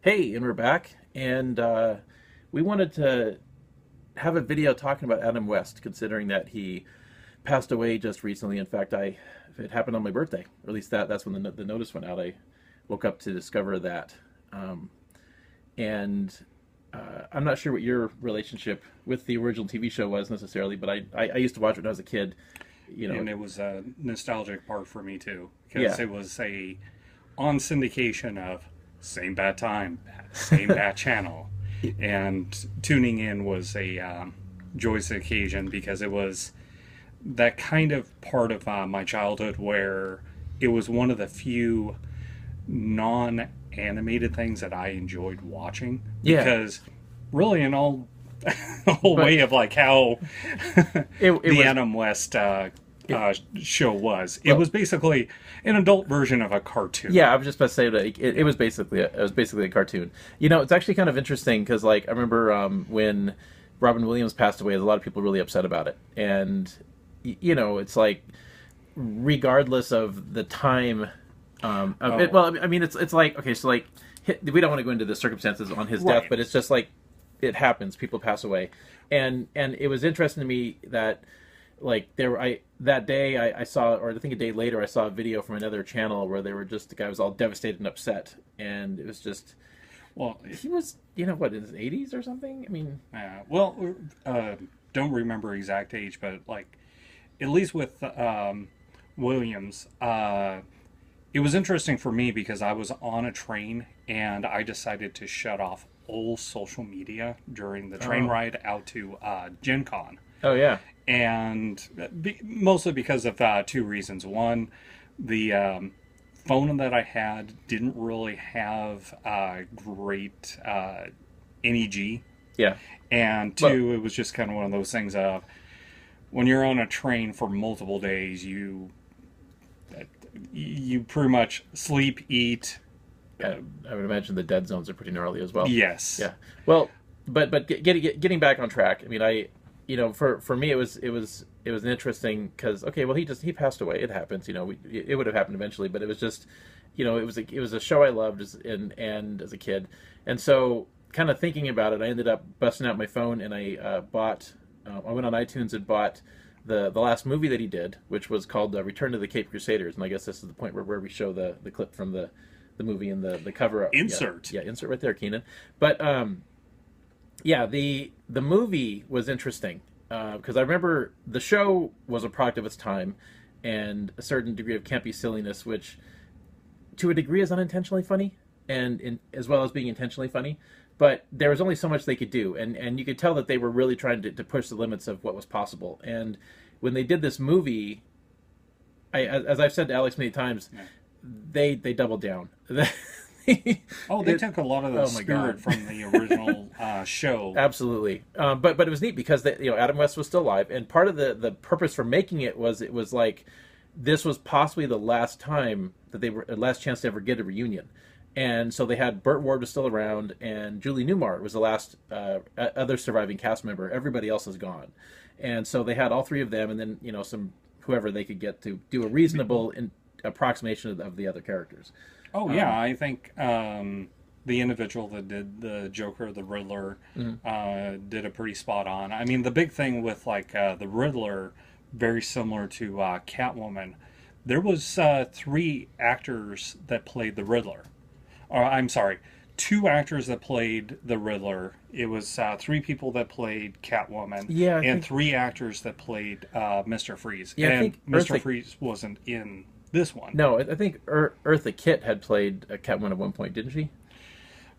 Hey, and we're back, and we wanted to have a video talking about Adam West, considering that he passed away just recently. In fact, it happened on my birthday, or at least that's when the notice went out. I woke up to discover that, um, and I'm not sure what your relationship with the original TV show was necessarily, but I used to watch it when I was a kid. You know, And it was a nostalgic part for me too, yeah, because it was a on syndication of same bad time, same bad channel, and tuning in was a joyous occasion because it was that kind of part of my childhood where it was one of the few non-animated things that I enjoyed watching yeah, because really in all the whole but way of like how it the was Adam West it, show was. It well, was basically an adult version of a cartoon. yeah, I was just about to say that it was basically a cartoon. You know, it's actually kind of interesting because like I remember when Robin Williams passed away, a lot of people were really upset about it, and you know, it's like regardless of the time of it. Oh, Well, I mean, it's like okay, so like we don't want to go into the circumstances on his death, right. but it's just like it happens. People pass away, and it was interesting to me that like there I that day I saw, or I think a day later I saw a video from another channel where they were just the guy was all devastated and upset, and it was just Well, he was, you know, what, in his 80s or something. I mean, well, don't remember exact age, but like at least with Williams, it was interesting for me because I was on a train and I decided to shut off all social media during the train oh, ride out to Gen Con. oh yeah, And mostly because of two reasons. One, the phone that I had didn't really have great NEG, yeah. and Well, two, it was just kind of one of those things of when you're on a train for multiple days, you pretty much sleep, eat. yeah, I would imagine the dead zones are pretty gnarly as well. Yes. Yeah. Well, getting back on track. I mean, you know, for me, it was an interesting because okay, well, he passed away. It happens. You know, it would have happened eventually, but it was just, you know, it was a show I loved and as a kid, and so kind of thinking about it, I ended up busting out my phone and I bought. I went on iTunes and bought the last movie that he did, which was called Return to the Cape Crusaders, and I guess this is the point where we show the clip from the movie and the cover. Yeah, Insert. yeah, insert right there, Keenan. But yeah, the movie was interesting because I remember the show was a product of its time and a certain degree of campy silliness, which to a degree is unintentionally funny and as well as being intentionally funny. But there was only so much they could do, and you could tell that they were really trying to push the limits of what was possible. And when they did this movie, as I've said to Alex many times, Yeah. they doubled down. Oh, they It, took a lot of the oh my spirit god, from the original show. absolutely. But it was neat because you know, Adam West was still alive, and part of the purpose for making it was like this was possibly the last time that they were last chance to ever get a reunion. And so they had Burt Ward was still around, and Julie Newmar was the last other surviving cast member. Everybody else is gone, and so they had all three of them, and then you know some whoever they could get to do a reasonable approximation of the other characters. Oh yeah, Um, I think the individual that did the Joker, the Riddler, mhm. did a pretty spot on. I mean, the big thing with like the Riddler, very similar to Catwoman, there was three actors that played the Riddler. Or I'm sorry, two actors that played the Riddler. It was three people that played Catwoman, Yeah, I and think. three actors that played Mr. Freeze. Yeah, I And think Mr. Freeze wasn't in this one. No, I think Eartha Kitt had played Catwoman at one point, didn't she?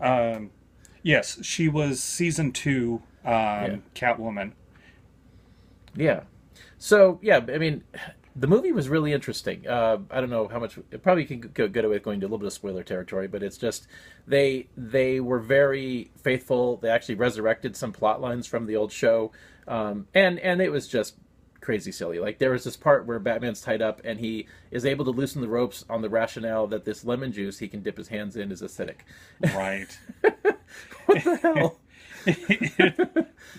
Um, yes, she was season two Yeah. Catwoman. Yeah. So yeah, I mean, the movie was really interesting. I don't know how much. It probably can go good with going to a little bit of spoiler territory, but it's just they were very faithful. They actually resurrected some plot lines from the old show, and it was just crazy silly. Like there was this part where Batman's tied up and he is able to loosen the ropes on the rationale that this lemon juice he can dip his hands in is acidic. Right. What the hell?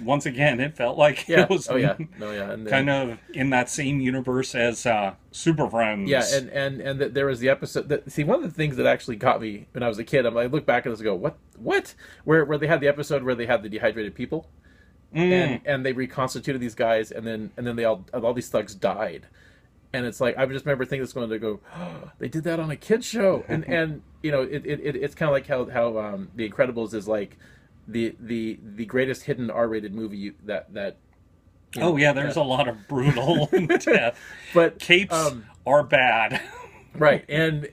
Once again, it felt like Yeah. it was Oh yeah. No. Yeah. And then, kind of in that same universe as Super yeah, Friends. there was the episode that, see, one of the things that actually caught me when I was a kid. I look back at this and go, what, where they had the episode where they had the dehydrated people, and they reconstituted these guys, and then they all these thugs died. And it's like, I just remember thinking this going to go, oh, they did that on a kid's show. And it's kind of like how The Incredibles is like the greatest hidden R-rated movie that Oh yeah, there's a lot of brutal death. but Capes are bad. right. And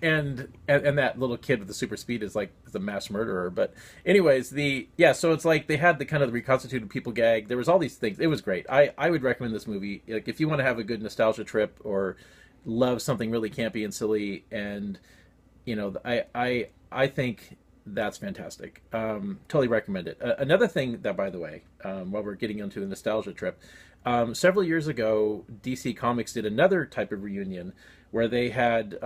that little kid with the super speed is like the mass murderer. But anyways, so it's like they had the kind of the reconstituted people gag. There was all these things. It was great. I would recommend this movie. Like, if you want to have a good nostalgia trip or love something really campy and silly, and I think that's fantastic. Totally recommend it. Another thing that, by the way, while we're getting into the nostalgia trip, several years ago, DC Comics did another type of reunion where they had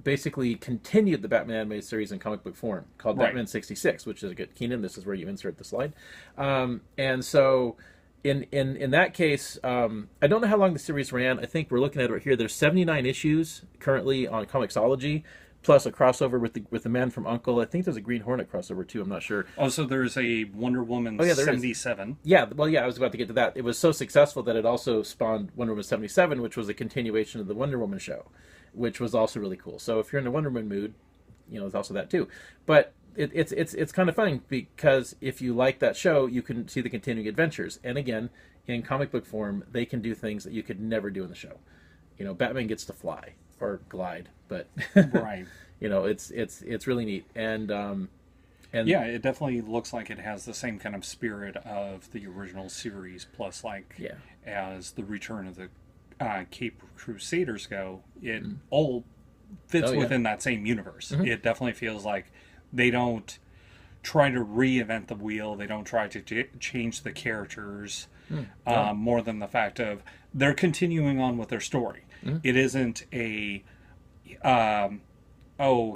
basically continued the Batman animated series in comic book form, called Batman 66, which is a good, Keenan, this is where you insert the slide. And so in that case, I don't know how long the series ran. I think we're looking at it right here. There's 79 issues currently on Comixology, plus a crossover with the Man from U.N.C.L.E. I think there's a Green Hornet crossover too. I'm not sure. Oh, so there's a Wonder Woman 77. Yeah, well, yeah, I was about to get to that. It was so successful that it also spawned Wonder Woman 77, which was a continuation of the Wonder Woman show, which was also really cool. So if you're in a Wonder Woman mood, there's also that too. But it's kind of funny because if you like that show, you can see the continuing adventures. And again, in comic book form, they can do things that you could never do in the show. Batman gets to fly or glide, but Right. it's really neat. And Yeah, it definitely looks like it has the same kind of spirit of the original series, plus as the Return of the Cape Crusaders go, it all fits within that same universe. It definitely feels like they don't try to reinvent the wheel. They don't try to change the characters more than the fact of they're continuing on with their story. It isn't a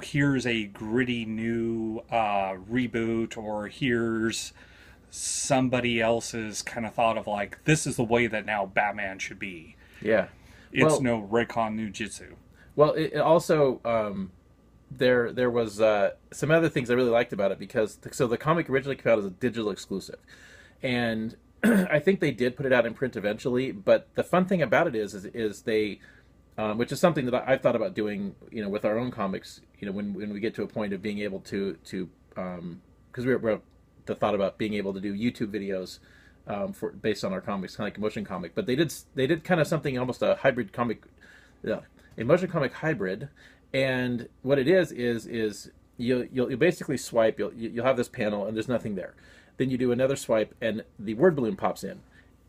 here's a gritty new reboot, or here's somebody else's kind of thought of like, this is the way that now Batman should be. Yeah. It's no Recon New Jitsu. Well, it also there was some other things I really liked about it, because the comic originally came out as a digital exclusive, and I think they did put it out in print eventually. But the fun thing about it is they, which is something that I've thought about doing, with our own comics, when we get to a point of being able to because we're the thought about being able to do YouTube videos based on our comics, kind of like a motion comic. But they did kind of something, almost a hybrid comic, a motion comic hybrid. And what it is you'll basically swipe. You'll have this panel and there's nothing there. Then you do another swipe and the word balloon pops in,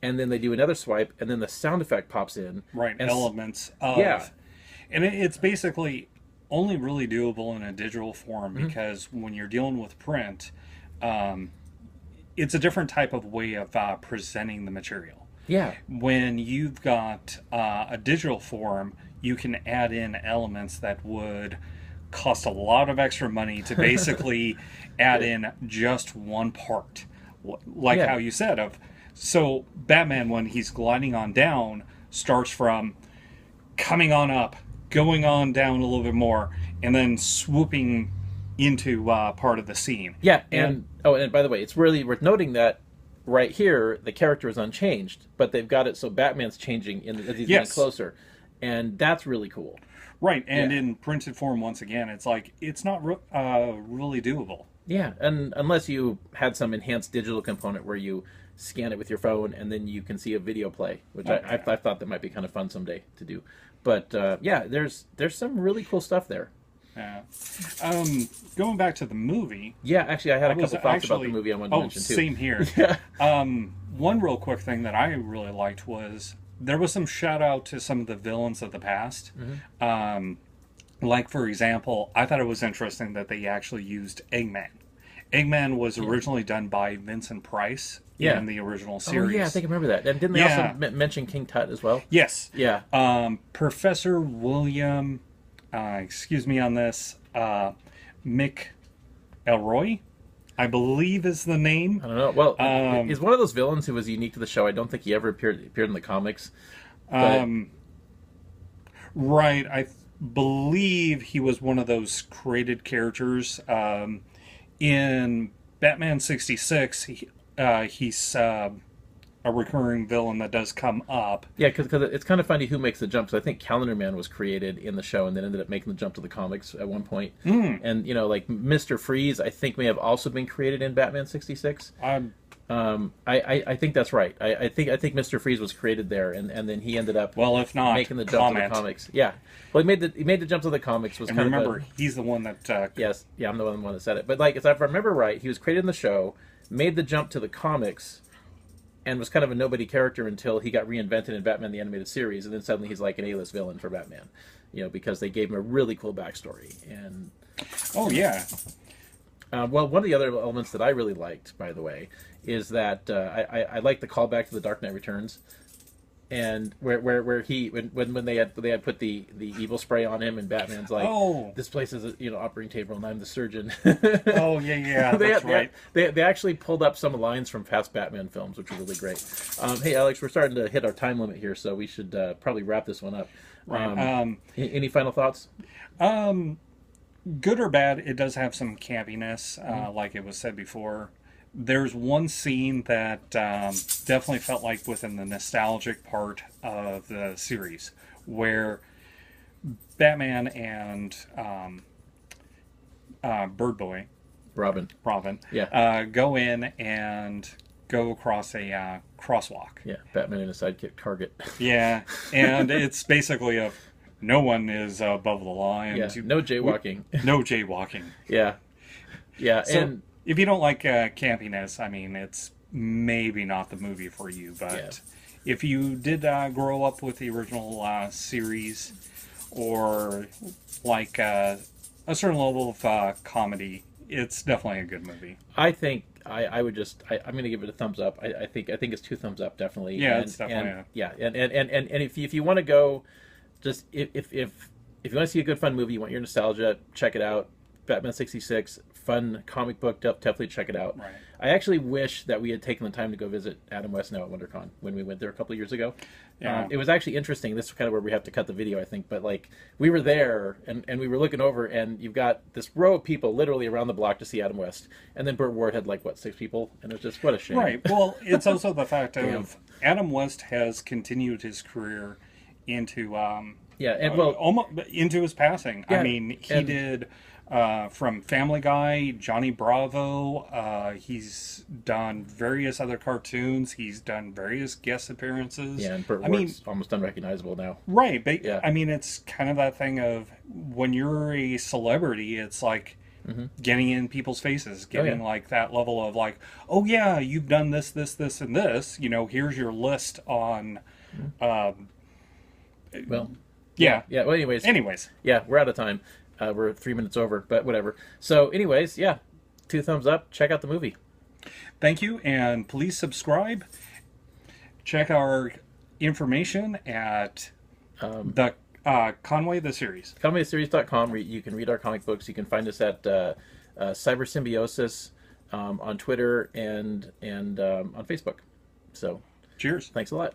and then they do another swipe and then the sound effect pops in. Right, and elements of and it's basically only really doable in a digital form, because when you're dealing with print, it's a different type of way of presenting the material. Yeah. When you've got a digital form, you can add in elements that would cost a lot of extra money to basically add in just one part. Like how you said, so Batman, when he's gliding on down, starts from coming on up, going on down a little bit more, and then swooping into part of the scene. Yeah, and by the way, it's really worth noting that right here the character is unchanged, but they've got it so Batman's changing as he's getting closer, and that's really cool. Right, and in printed form, once again, it's like it's not really doable. Yeah, and unless you had some enhanced digital component where you scan it with your phone and then you can see a video play, which I thought that might be kind of fun someday to do. But there's some really cool stuff there. Yeah. Going back to the movie. Yeah, actually, I had a couple thoughts about the movie I wanted to mention too. Same here. One real quick thing that I really liked was there was some shout out to some of the villains of the past. Like, for example, I thought it was interesting that they actually used Eggman. Eggman was originally done by Vincent Price in the original series. Oh, yeah, I think I remember that. And didn't they also mention King Tut as well? Yes. Yeah. Professor William, excuse me on this, Mick Elroy. I believe is the name. I don't know. Well, Um, he's one of those villains who was unique to the show. I don't think he ever appeared in the comics. But um, right. Believe he was one of those created characters. In Batman 66, he's a recurring villain that does come up. yeah, because it's kind of funny who makes the jump. 'Cause I think Calendar Man was created in the show and then ended up making the jump to the comics at one point. And like Mister Freeze, I think may have also been created in Batman 66. Um, I think that's right. I think Mister Freeze was created there, and then he ended up well, if not, making the jump to the comics. Yeah, well, he made the jump to the comics. Was And kind remember, of he's the one that. yes, yeah, I'm the one that said it. But like, if I remember right, he was created in the show, made the jump to the comics, and was kind of a nobody character until he got reinvented in Batman the Animated Series, and then suddenly he's like an A-list villain for Batman, because they gave him a really cool backstory. And Oh yeah. well, one of the other elements that I really liked, by the way, is that I like the callback to the Dark Knight Returns, and where he when they had put the evil spray on him, and Batman's like, Oh. this place is a operating table, and I'm the surgeon. Oh yeah. That's right. They actually pulled up some lines from past Batman films, which was really great. Hey, Alex, we're starting to hit our time limit here, so we should probably wrap this one up. Right. Any final thoughts? Good or bad, it does have some campiness, like it was said before. There's one scene that definitely felt like within the nostalgic part of the series, where Batman and Bird Boy, Robin. Yeah. go in and go across a crosswalk. Yeah, Batman and his sidekick Target. Yeah, and it's basically no one is above the law, and Yeah, no jaywalking. No jaywalking. Yeah, yeah, So and if you don't like campiness, I mean, it's maybe not the movie for you. But Yeah. if you did grow up with the original series, or like a certain level of comedy, it's definitely a good movie. I think I would just I'm going to give it a thumbs up. I think it's 2 thumbs up definitely. Yeah, and, it's definitely and, yeah, and if you want to go, just if you want to see a good fun movie, you want your nostalgia, check it out. Batman 66, fun comic book, definitely check it out. Right. I actually wish that we had taken the time to go visit Adam West now at WonderCon when we went there a couple of years ago. Yeah. It was actually interesting. This is kind of where we have to cut the video, I think. But like, we were there and we were looking over, and you've got this row of people literally around the block to see Adam West, and then Burt Ward had 6 people, and it was just what a shame. Right. Well, it's also the fact Yeah. of Adam West has continued his career into Yeah, and well, almost into his passing. Yeah, I mean, he and- did from Family Guy, Johnny Bravo. He's done various other cartoons. He's done various guest appearances. yeah, and Burt I Ward's mean, almost unrecognizable now. right. But Yeah. I mean, it's kind of that thing of when you're a celebrity, it's like getting in people's faces, getting yeah. like that level of like, oh yeah, you've done this, this, this, and this. Here's your list on. Well, Yeah. yeah. Well, anyways, yeah, we're out of time. We're 3 minutes over, but whatever. So, anyways, yeah, 2 thumbs up. Check out the movie. Thank you, and please subscribe. Check our information at the Conway the Series. ComicSeries.com. You can read our comic books. You can find us at Cyber Symbiosis on Twitter and on Facebook. So, Cheers. thanks a lot.